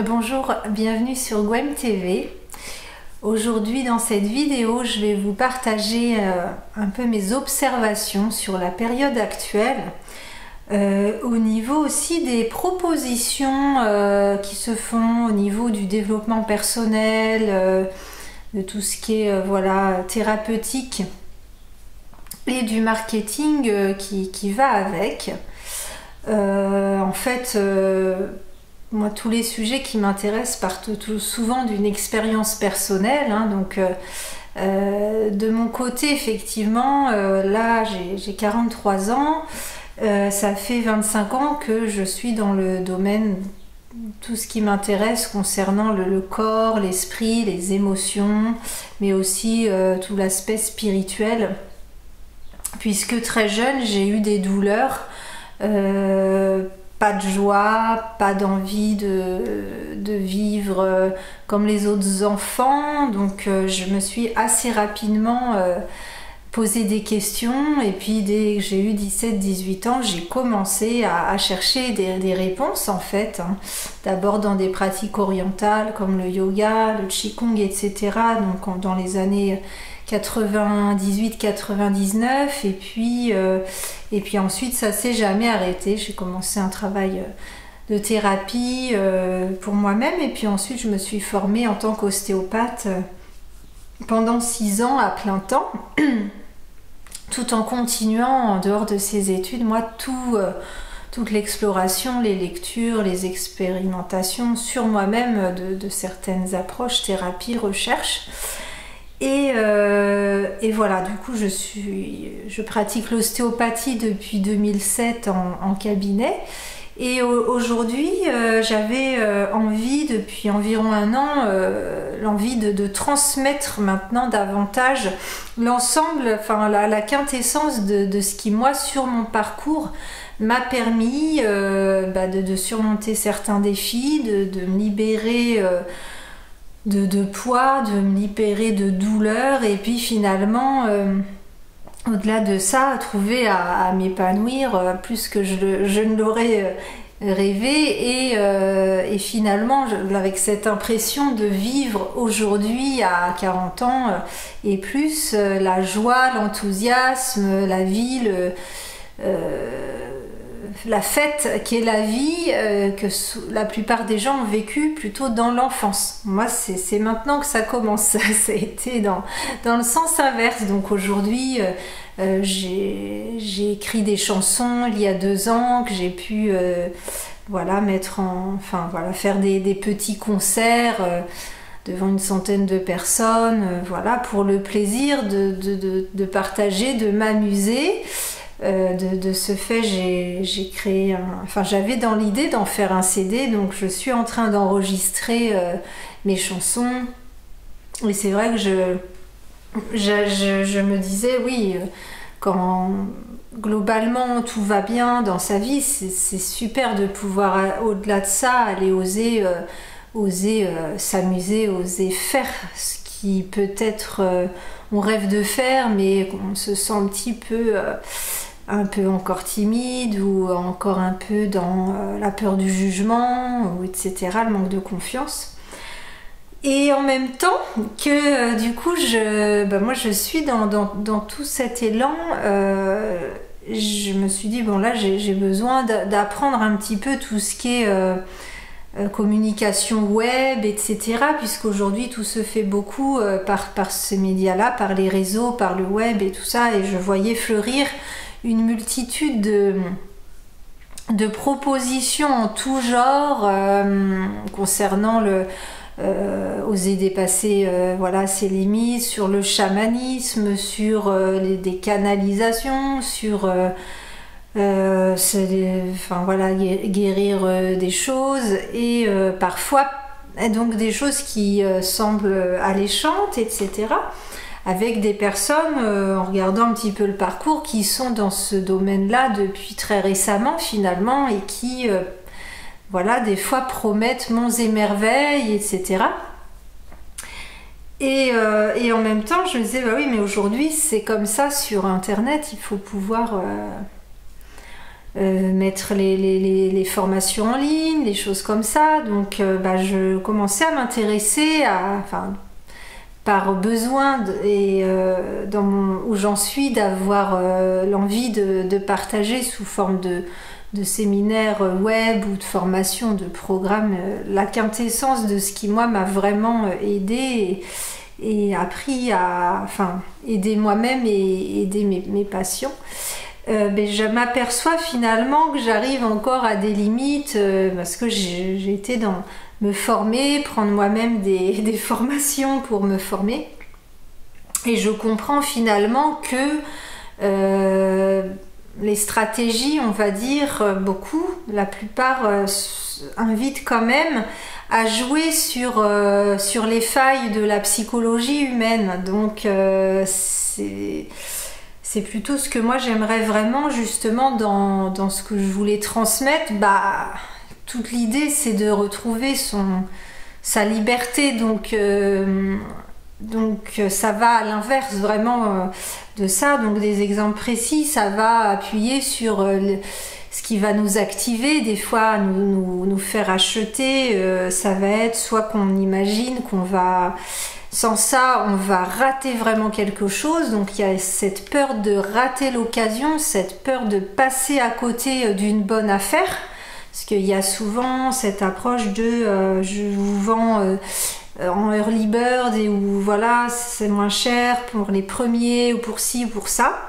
Bonjour, bienvenue sur Gwem TV. Aujourd'hui dans cette vidéo, je vais vous partager un peu mes observations sur la période actuelle, au niveau aussi des propositions qui se font au niveau du développement personnel, de tout ce qui est voilà, thérapeutique et du marketing qui va avec. En fait, moi, tous les sujets qui m'intéressent partent souvent d'une expérience personnelle, hein, donc de mon côté, effectivement, là j'ai 43 ans, ça fait 25 ans que je suis dans le domaine, tout ce qui m'intéresse concernant le corps, l'esprit, les émotions, mais aussi tout l'aspect spirituel, puisque très jeune j'ai eu des douleurs, pas de joie, pas d'envie de vivre comme les autres enfants, donc je me suis assez rapidement posé des questions, et puis dès que j'ai eu 17-18 ans, j'ai commencé à chercher des réponses en fait, hein. D'abord dans des pratiques orientales comme le yoga, le qigong, etc. Donc dans les années 98-99, et puis ensuite ça s'est jamais arrêté. J'ai commencé un travail de thérapie pour moi-même, et puis ensuite je me suis formée en tant qu'ostéopathe pendant 6 ans à plein temps, tout en continuant en dehors de ces études, moi, toute l'exploration, les lectures, les expérimentations sur moi-même de certaines approches, thérapie, recherche. Et voilà, du coup je pratique l'ostéopathie depuis 2007 en cabinet, et aujourd'hui j'avais envie, depuis environ un an, l'envie de transmettre maintenant davantage l'ensemble, enfin la quintessence de ce qui, moi, sur mon parcours, m'a permis de surmonter certains défis, de me libérer de poids, de me libérer de douleur, et puis finalement au-delà de ça, trouver à m'épanouir plus que je ne l'aurais rêvé, et finalement avec cette impression de vivre aujourd'hui à 40 ans et plus, la joie, l'enthousiasme, la vie, la fête qui est la vie, que la plupart des gens ont vécu plutôt dans l'enfance. Moi, c'est maintenant que ça commence. Ça a été dans le sens inverse. Donc aujourd'hui, j'ai écrit des chansons il y a 2 ans que j'ai pu voilà, faire des petits concerts devant une centaine de personnes, voilà, pour le plaisir de partager, de m'amuser. De ce fait, j'ai créé j'avais dans l'idée d'en faire un CD, donc je suis en train d'enregistrer mes chansons, et c'est vrai que je me disais, oui, quand globalement tout va bien dans sa vie, c'est super de pouvoir, au-delà de ça, aller oser s'amuser, oser faire ce qui peut-être on rêve de faire, mais on se sent un peu encore timide, ou encore un peu dans la peur du jugement, etc., le manque de confiance. Et en même temps que du coup moi je suis dans tout cet élan, je me suis dit, bon, là j'ai besoin d'apprendre un petit peu tout ce qui est communication web, etc., puisqu'aujourd'hui tout se fait beaucoup par ces médias-là, par les réseaux, par le web et tout ça, et je voyais fleurir une multitude de propositions en tout genre concernant oser dépasser voilà, ses limites, sur le chamanisme, sur des canalisations, sur voilà, guérir des choses, et parfois donc des choses qui semblent alléchantes, etc., avec des personnes, en regardant un petit peu le parcours, qui sont dans ce domaine-là depuis très récemment finalement, et qui voilà, des fois promettent monts et merveilles, etc. Et en même temps je me disais, bah oui, mais aujourd'hui c'est comme ça sur internet, il faut pouvoir mettre les formations en ligne, les choses comme ça. Donc je commençais à m'intéresser par besoin où j'en suis d'avoir l'envie de partager sous forme de séminaires web ou de formation, de programmes, la quintessence de ce qui moi m'a vraiment aidé et appris à aider moi-même et aider mes patients. Je m'aperçois finalement que j'arrive encore à des limites parce que j'ai été dans me former, prendre moi-même des formations pour me former, et je comprends finalement que les stratégies, on va dire beaucoup, la plupart invitent quand même à jouer sur les failles de la psychologie humaine. Donc c'est plutôt ce que moi j'aimerais vraiment justement dans ce que je voulais transmettre. Toute l'idée c'est de retrouver sa liberté, donc ça va à l'inverse vraiment de ça. Donc des exemples précis, ça va appuyer sur ce qui va nous activer, des fois nous faire acheter. Ça va être soit qu'on imagine qu'on va... Sans ça, on va rater vraiment quelque chose. Donc il y a cette peur de rater l'occasion, cette peur de passer à côté d'une bonne affaire. Parce qu'il y a souvent cette approche de je vous vends en early bird et où voilà, c'est moins cher pour les premiers ou pour ci ou pour ça.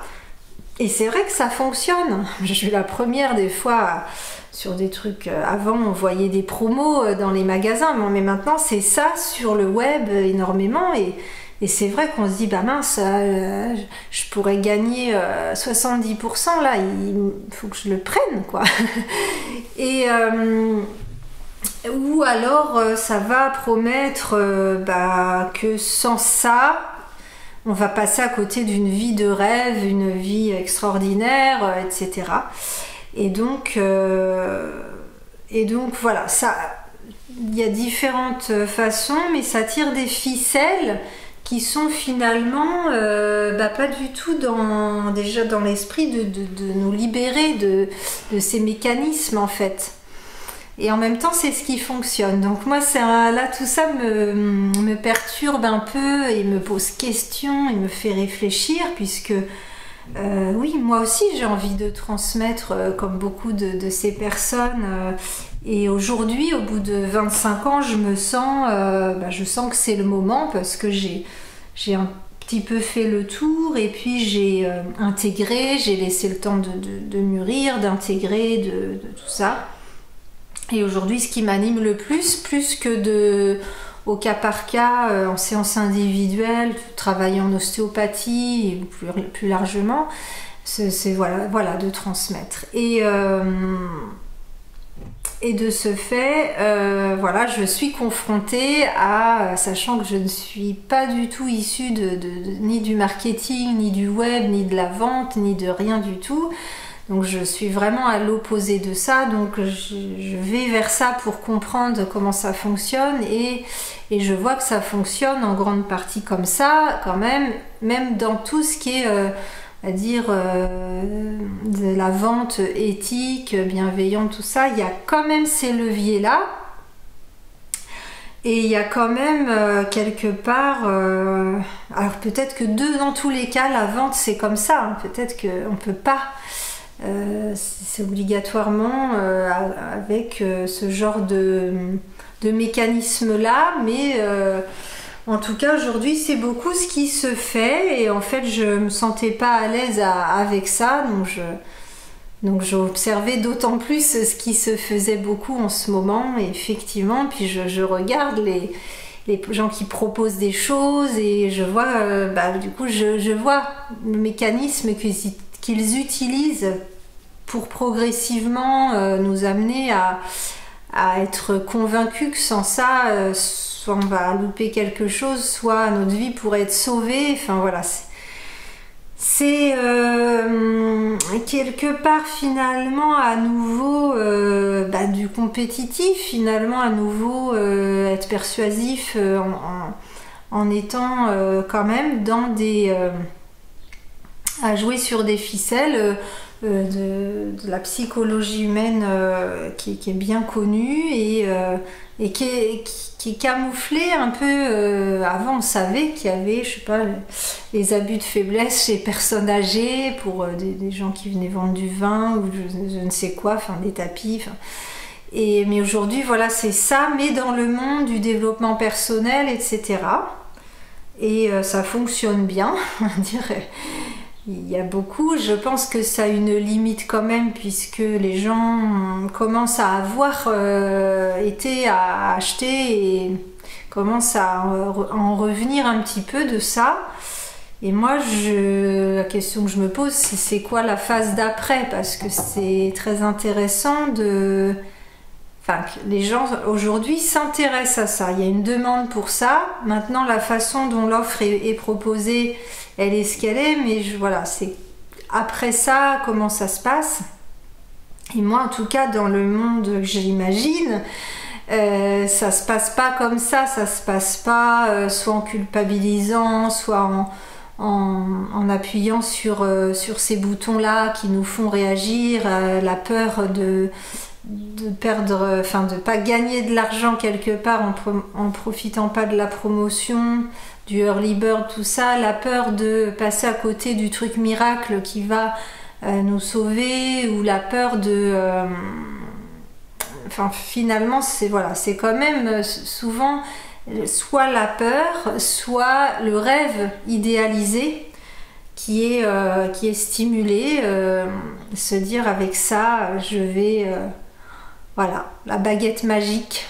Et c'est vrai que ça fonctionne. Je suis la première des fois sur des trucs. Avant, on voyait des promos dans les magasins, mais maintenant, c'est ça sur le web énormément. Et c'est vrai qu'on se dit, mince, je pourrais gagner 70%, là, il faut que je le prenne, quoi. Et... ou alors, ça va promettre que sans ça, on va passer à côté d'une vie de rêve, une vie extraordinaire, etc. Et donc voilà, il y a différentes façons, mais ça tire des ficelles qui sont finalement pas du tout déjà dans l'esprit de nous libérer de ces mécanismes en fait. Et en même temps, c'est ce qui fonctionne. Donc moi, là, tout ça me perturbe un peu et me pose question et me fait réfléchir, puisque oui, moi aussi, j'ai envie de transmettre comme beaucoup de ces personnes. Et aujourd'hui, au bout de 25 ans, je sens que c'est le moment, parce que j'ai un petit peu fait le tour, et puis j'ai intégré, j'ai laissé le temps de mûrir, d'intégrer, de tout ça. Et aujourd'hui, ce qui m'anime le plus que au cas par cas, en séance individuelle, travailler en ostéopathie et plus largement, c'est voilà, de transmettre. Et de ce fait, voilà, je suis confrontée sachant que je ne suis pas du tout issue ni du marketing, ni du web, ni de la vente, ni de rien du tout. Donc je suis vraiment à l'opposé de ça, donc je vais vers ça pour comprendre comment ça fonctionne, et je vois que ça fonctionne en grande partie comme ça quand même dans tout ce qui est de la vente éthique, bienveillante, tout ça, il y a quand même ces leviers là. Et il y a quand même quelque part, alors peut-être que dans tous les cas la vente c'est comme ça, hein, peut-être qu'on ne peut pas, c'est obligatoirement avec ce genre de mécanisme là, mais en tout cas aujourd'hui c'est beaucoup ce qui se fait, et en fait je me sentais pas à l'aise avec ça, donc j'ai observé d'autant plus ce qui se faisait beaucoup en ce moment, et effectivement puis je regarde les gens qui proposent des choses, et je vois du coup je vois le mécanisme qu'ils utilisent pour progressivement nous amener à être convaincus que sans ça, soit on va louper quelque chose, soit notre vie pourrait être sauvée. Enfin voilà, c'est quelque part finalement à nouveau du compétitif, finalement à nouveau être persuasif en étant quand même dans à jouer sur des ficelles de la psychologie humaine qui est bien connue et qui est camouflée un peu. Avant, on savait qu'il y avait, je sais pas, les abus de faiblesse chez les personnes âgées pour des gens qui venaient vendre du vin ou je ne sais quoi, enfin des tapis. Mais aujourd'hui, voilà, c'est ça, mais dans le monde du développement personnel, etc. Et ça fonctionne bien, on dirait. Il y a beaucoup, je pense que ça a une limite quand même, puisque les gens commencent à avoir été à acheter et commencent à en revenir un petit peu de ça. Et moi, la question que je me pose, c'est quoi la phase d'après? Parce que c'est très intéressant Enfin, les gens aujourd'hui s'intéressent à ça. Il y a une demande pour ça. Maintenant, la façon dont l'offre est proposée, elle est ce qu'elle est. Mais voilà, c'est après ça, comment ça se passe. Et moi, en tout cas, dans le monde que j'imagine, ça se passe pas comme ça. Ça se passe pas soit en culpabilisant, soit en appuyant sur ces boutons-là qui nous font réagir, la peur de perdre, enfin de pas gagner de l'argent quelque part en profitant pas de la promotion, du early bird, tout ça, la peur de passer à côté du truc miracle qui va nous sauver, ou la peur enfin finalement c'est quand même souvent soit la peur, soit le rêve idéalisé qui est stimulé, se dire avec ça je vais voilà, la baguette magique.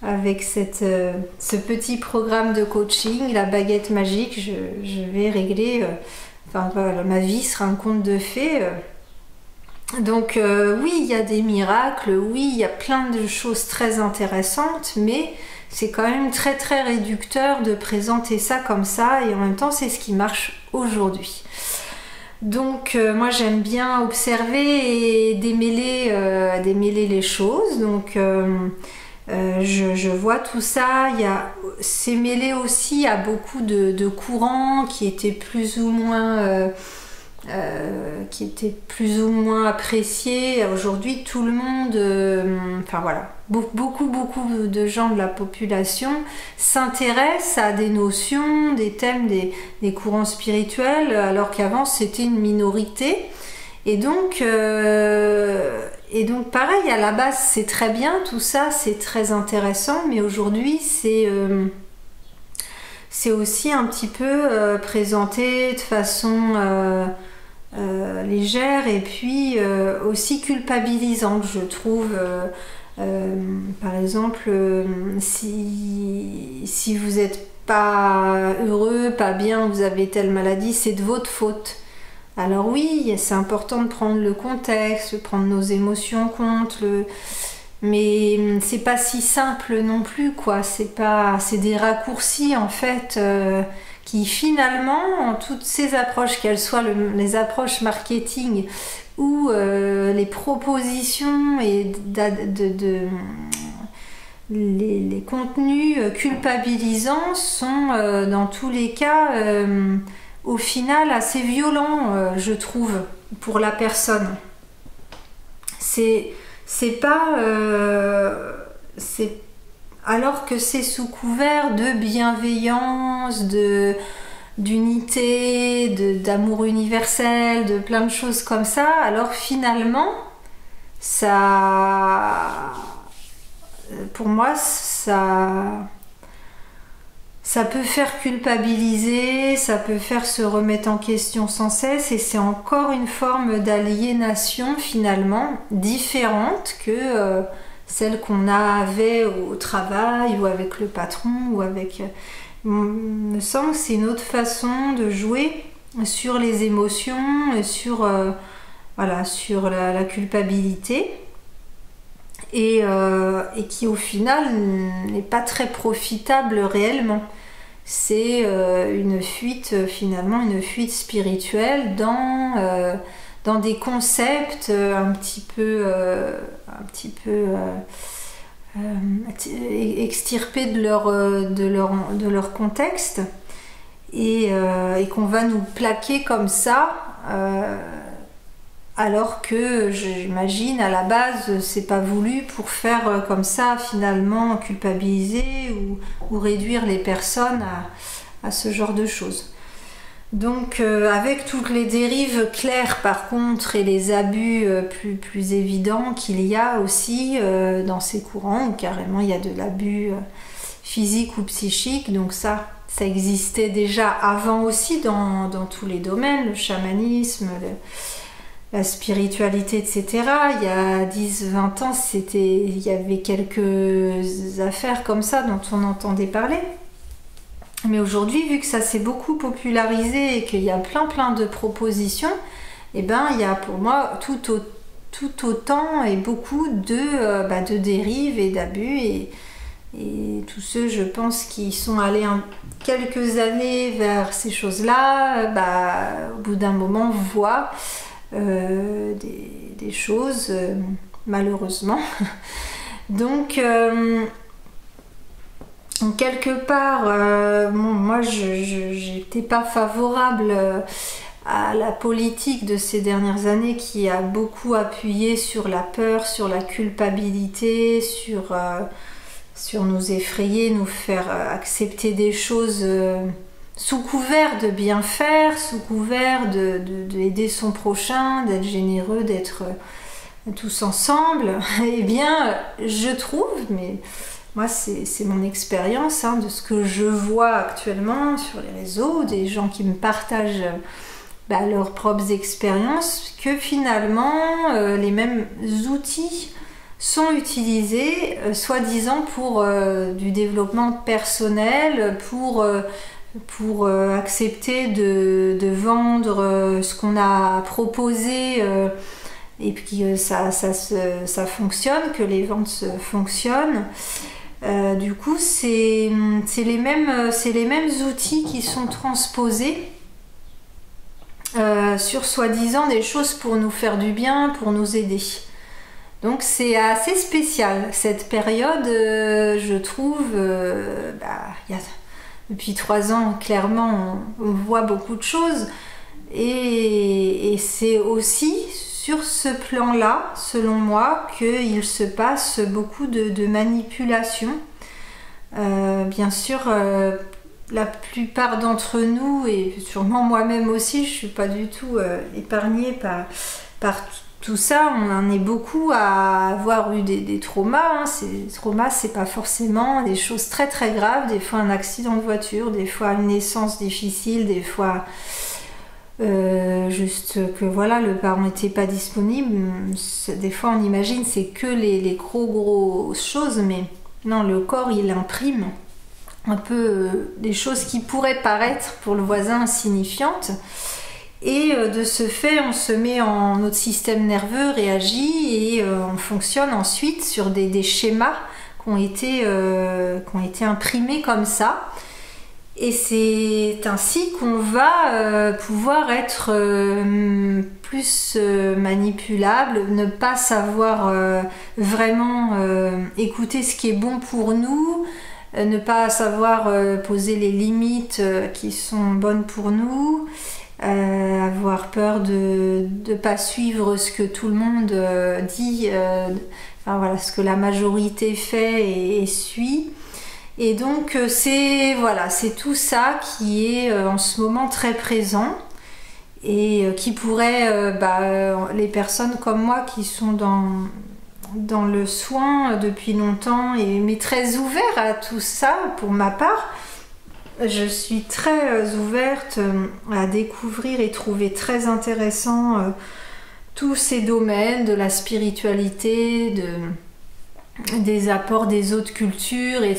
Avec ce petit programme de coaching, la baguette magique, je vais régler, enfin voilà, ma vie sera un conte de fées. Donc oui, il y a des miracles, oui, il y a plein de choses très intéressantes, mais c'est quand même très très réducteur de présenter ça comme ça, et en même temps c'est ce qui marche aujourd'hui. Donc moi j'aime bien observer et démêler les choses. Donc je vois tout ça. C'est mêlé aussi à beaucoup de courants qui étaient plus ou moins appréciés. Aujourd'hui tout le monde, enfin voilà, beaucoup de gens de la population s'intéressent à des notions, des thèmes, des courants spirituels, alors qu'avant c'était une minorité. Et donc pareil, à la base c'est très bien, tout ça c'est très intéressant, mais aujourd'hui c'est aussi un petit peu présenté de façon légère, et puis aussi culpabilisante, je trouve. Par exemple, si vous n'êtes pas heureux, pas bien, vous avez telle maladie, c'est de votre faute. Alors oui, c'est important de prendre le contexte, de prendre nos émotions en compte, mais c'est pas si simple non plus, quoi. C'est des raccourcis en fait qui finalement, toutes ces approches, qu'elles soient les approches marketing ou les propositions et les contenus culpabilisants sont dans tous les cas au final assez violents, je trouve, pour la personne. C'est pas alors que c'est sous couvert de bienveillance, d'unité, d'amour universel, de plein de choses comme ça, alors finalement ça, pour moi, ça peut faire culpabiliser, ça peut faire se remettre en question sans cesse, et c'est encore une forme d'aliénation finalement différente que celle qu'on avait au travail ou avec le patron ou avec... Il me semble que c'est une autre façon de jouer sur les émotions, sur la culpabilité, et qui au final n'est pas très profitable réellement. C'est une fuite, finalement, une fuite spirituelle dans des concepts un petit peu extirpés de leur contexte, et qu'on va nous plaquer comme ça alors que j'imagine à la base c'est pas voulu pour faire comme ça finalement culpabiliser ou réduire les personnes à ce genre de choses. Donc avec toutes les dérives claires par contre et les abus plus évidents qu'il y a aussi dans ces courants, où carrément il y a de l'abus physique ou psychique, donc ça existait déjà avant aussi dans tous les domaines, le chamanisme, la spiritualité, etc. Il y a 10-20 ans, il y avait quelques affaires comme ça dont on entendait parler. Mais aujourd'hui, vu que ça s'est beaucoup popularisé et qu'il y a plein de propositions, eh ben, il y a pour moi tout autant et beaucoup de dérives et d'abus. Et tous ceux, je pense, qui sont allés quelques années vers ces choses-là, au bout d'un moment, voient des choses, malheureusement. Donc, quelque part, moi, je n'étais pas favorable à la politique de ces dernières années qui a beaucoup appuyé sur la peur, sur la culpabilité, sur nous effrayer, nous faire accepter des choses sous couvert de bien faire, sous couvert d'aider son prochain, d'être généreux, d'être tous ensemble. Eh bien, je trouve, mais moi c'est mon expérience de ce que je vois actuellement sur les réseaux, des gens qui me partagent leurs propres expériences, que finalement les mêmes outils sont utilisés soi-disant pour du développement personnel, pour accepter de vendre ce qu'on a proposé et puis ça fonctionne, que les ventes fonctionnent. Du coup, c'est les mêmes outils qui sont transposés sur soi-disant des choses pour nous faire du bien, pour nous aider. Donc c'est assez spécial cette période, je trouve. Depuis 3 ans, clairement, on voit beaucoup de choses. Et c'est aussi sur ce plan-là, selon moi, qu'il se passe beaucoup de manipulation. Bien sûr, la plupart d'entre nous, et sûrement moi-même aussi, je ne suis pas du tout épargnée par tout ça. On en est beaucoup à avoir eu des traumas. Ces traumas, c'est pas forcément des choses très graves. Des fois un accident de voiture, des fois une naissance difficile, des fois juste que voilà, le parent n'était pas disponible. Des fois on imagine c'est que les grosses choses, mais non, le corps il imprime un peu des choses qui pourraient paraître pour le voisin insignifiantes. Et de ce fait, notre système nerveux réagit et on fonctionne ensuite sur des schémas qui ont été imprimés comme ça. Et c'est ainsi qu'on va pouvoir être plus manipulable, ne pas savoir vraiment écouter ce qui est bon pour nous, ne pas savoir poser les limites qui sont bonnes pour nous. Avoir peur de ne pas suivre ce que tout le monde dit, voilà, ce que la majorité fait et suit. Et donc c'est tout ça qui est en ce moment très présent et qui pourrait, les personnes comme moi qui sont dans le soin depuis longtemps mais très ouverts à tout ça pour ma part, je suis très ouverte à découvrir et trouver très intéressant tous ces domaines de la spiritualité, des apports des autres cultures, et